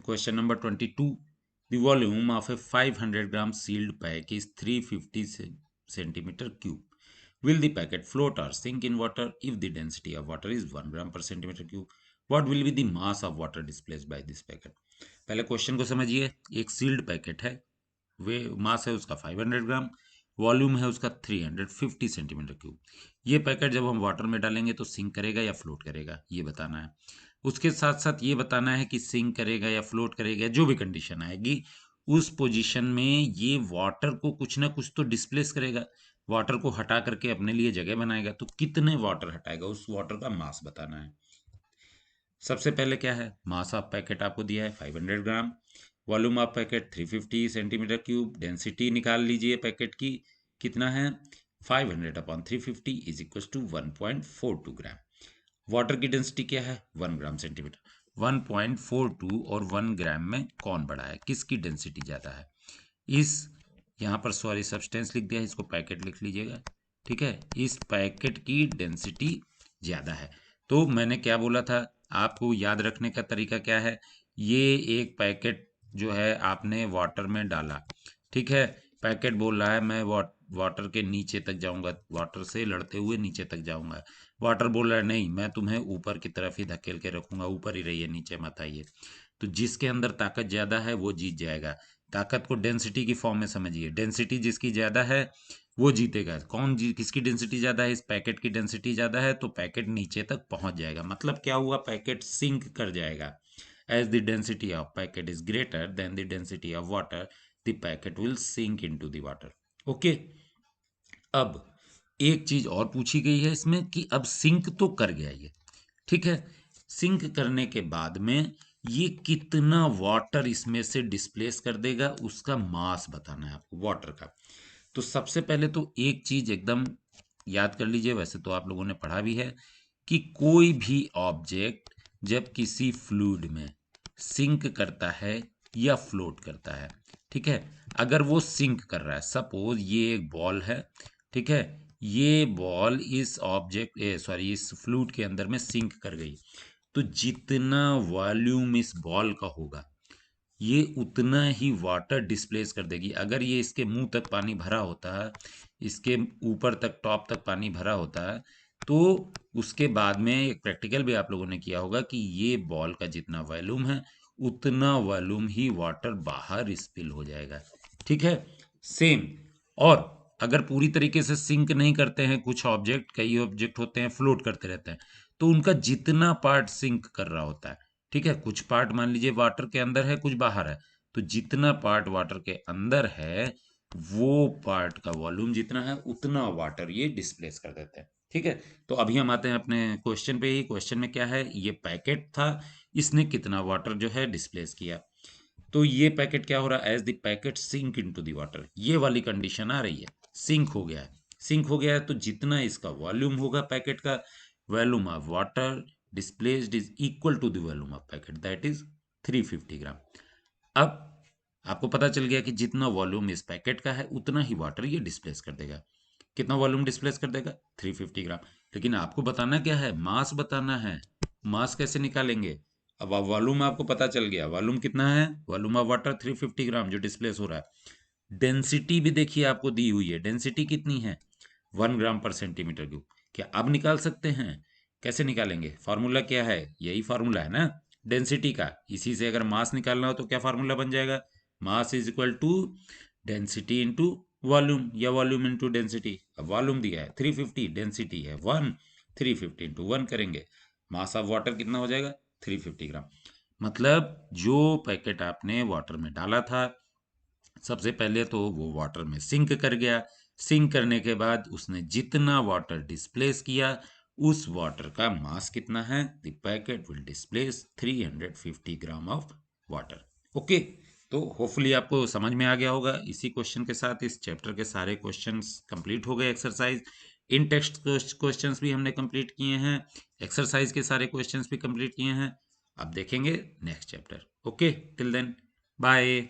Question number 22. The volume of a 500 gram sealed pack is 350 centimeter cube. Will the packet float or sink in water if the density of water is 1 gram per centimeter cube? What will be the mass of water displaced by this packet? पहले question को समझिए। एक sealed packet है, वे मास है उसका 500 gram, volume है उसका 350 centimetre cube. ये पैकेट जब हम वाटर में डालेंगे तो सिंक करेगा या फ्लोट करेगा, ये बताना है। उसके साथ साथ ये बताना है कि सिंक करेगा या फ्लोट करेगा, जो भी कंडीशन आएगी उस पोजीशन में ये वाटर को कुछ ना कुछ तो डिस्प्लेस करेगा, वाटर को हटा करके अपने लिए जगह बनाएगा। तो कितने वाटर हटाएगा, उस वाटर का मास बताना है। सबसे पहले क्या है, मास ऑफ पैकेट आपको दिया है 500 gram, volume of packet 350 centimetre cube, density निकाल लीजिए पैकेट की, कितना है 500 upon 350 is equal to 1.42 gram. Water की डेंसिटी क्या है 1 ग्राम सेंटीमीटर। 1.42 और 1 ग्राम में कौन बड़ा है, किसकी डेंसिटी ज़्यादा है? इस यहाँ पर सॉरी सब्सटेंस लिख दिया है, इसको पैकेट लिख लीजिएगा, ठीक है। इस पैकेट की डेंसिटी ज़्यादा है। तो मैंने क्या बोला था, आपको याद रखने का तरीका क्या है, ये एक पैकेट जो है आपने वाटर में डाला, ठीक है। पैकेट बोल रहा है मैं वाटर के नीचे तक जाऊंगा, वाटर से लड़ते हुए नीचे तक जाऊंगा। वाटर बोल रहा है नहीं, मैं तुम्हें ऊपर की तरफ ही धकेल के रखूंगा, ऊपर ही रहिए, नीचे मत आइए। तो जिसके अंदर ताकत ज़्यादा है वो जीत जाएगा। ताकत को डेंसिटी की फॉर्म में समझिए, डेंसिटी जिसकी ज़्यादा है वो जीतेगा। किसकी डेंसिटी ज़्यादा है, इस पैकेट की डेंसिटी ज़्यादा है, तो पैकेट नीचे तक पहुंच जाएगा। मतलब क्या हुआ, पैकेट सिंक कर जाएगा। As the density of packet is greater than the density of water, the packet will sink into the water. Okay. अब एक चीज और पूछी गई है इसमें कि अब सिंक तो कर गया ये, ठीक है। सिंक करने के बाद में ये कितना वाटर इसमें से डिस्प्लेस कर देगा, उसका मास बताना है आपको वाटर का। तो सबसे पहले तो एक चीज एकदम याद कर लीजिए, वैसे तो आप लोगों ने पढ़ा भी है कि कोई भी ऑब्जेक्ट जब किसी फ्लूइड में सिंक करता है या फ्लोट करता है, ठीक है। अगर वो सिंक कर रहा है, सपोज ये एक बॉल है, ठीक है, ये बॉल इस ऑब्जेक्ट सॉरी इस फ्लूइड के अंदर में सिंक कर गई, तो जितना वॉल्यूम इस बॉल का होगा ये उतना ही वाटर डिस्प्लेस कर देगी। अगर ये इसके मुंह तक पानी भरा होता है, इसके ऊपर तक टॉप तक पानी भरा होता है, तो उसके बाद में एक प्रैक्टिकल भी आप लोगों ने किया होगा कि ये बॉल का जितना वॉल्यूम है उतना वॉल्यूम ही वाटर बाहर स्पिल हो जाएगा, ठीक है। सेम, और अगर पूरी तरीके से सिंक नहीं करते हैं कुछ ऑब्जेक्ट, कई ऑब्जेक्ट होते हैं फ्लोट करते रहते हैं, तो उनका जितना पार्ट सिंक कर रहा होता है, ठीक है, कुछ पार्ट मान लीजिए वाटर के अंदर है कुछ बाहर है, तो जितना पार्ट वाटर के अंदर है वो पार्ट का वॉल्यूम जितना है उतना वाटर ये डिस्प्लेस कर देते हैं, ठीक है। तो अभी हम आते हैं अपने क्वेश्चन पे ही। क्वेश्चन में क्या है, ये पैकेट था, इसने कितना वाटर जो है डिस्प्लेस किया। तो ये पैकेट क्या हो रहा है, as the packet sink into the water, ये वाली कंडीशन आ रही है, सिंक हो गया है। सिंक हो गया है तो जितना इसका वॉल्यूम होगा पैकेट का, volume of water displaced is equal to the volume of packet, that is 350 gram. अब आपको पता चल गया कि जितना वॉल्यूम इस पैकेट का है उतना ही वाटर ये डिस्प्लेस कर देगा। कितना वॉल्यूम डिस्प्लेस कर देगा 350 ग्राम। लेकिन आपको बताना क्या है, मास बताना है। मास कैसे निकालेंगे, अब वॉल्यूम आपको पता चल गया, वॉल्यूम कितना है, वॉल्यूम ऑफ वाटर 350 ग्राम जो डिस्प्लेस हो रहा है। डेंसिटी भी देखिए आपको दी हुई है, डेंसिटी कितनी है 1 ग्राम पर सेंटीमीटर क्यूब। क्या अब निकाल सकते हैं, कैसे निकालेंगे, फार्मूला क्या है, यही फार्मूला है ना डेंसिटी का। इसी से अगर मास निकालना हो तो क्या फार्मूला बन जाएगा, mass is equal to density into volume, या वॉल्यूम इंटू डेंसिटी। अब वॉल्यूम दिया है 350, डेंसिटी है 1, 350 इंटू 1 करेंगे, मास ऑफ वाटर कितना हो जाएगा 350 ग्राम। मतलब जो पैकेट आपने वाटर में डाला था, सबसे पहले तो वो वाटर में सिंक कर गया, सिंक करने के बाद उसने जितना वाटर डिस्प्लेस किया उस वाटर का मास कितना है, the packet will displace 350 gram of water. Okay, तो होपफुली आपको समझ में आ गया होगा। इसी क्वेश्चन के साथ इस चैप्टर के सारे क्वेश्चंस कंप्लीट हो गए। एक्सरसाइज इन टेक्स्ट क्वेश्चंस भी हमने कंप्लीट किए हैं, एक्सरसाइज के सारे क्वेश्चंस भी कंप्लीट किए हैं। अब देखेंगे next chapter. Okay, till then bye.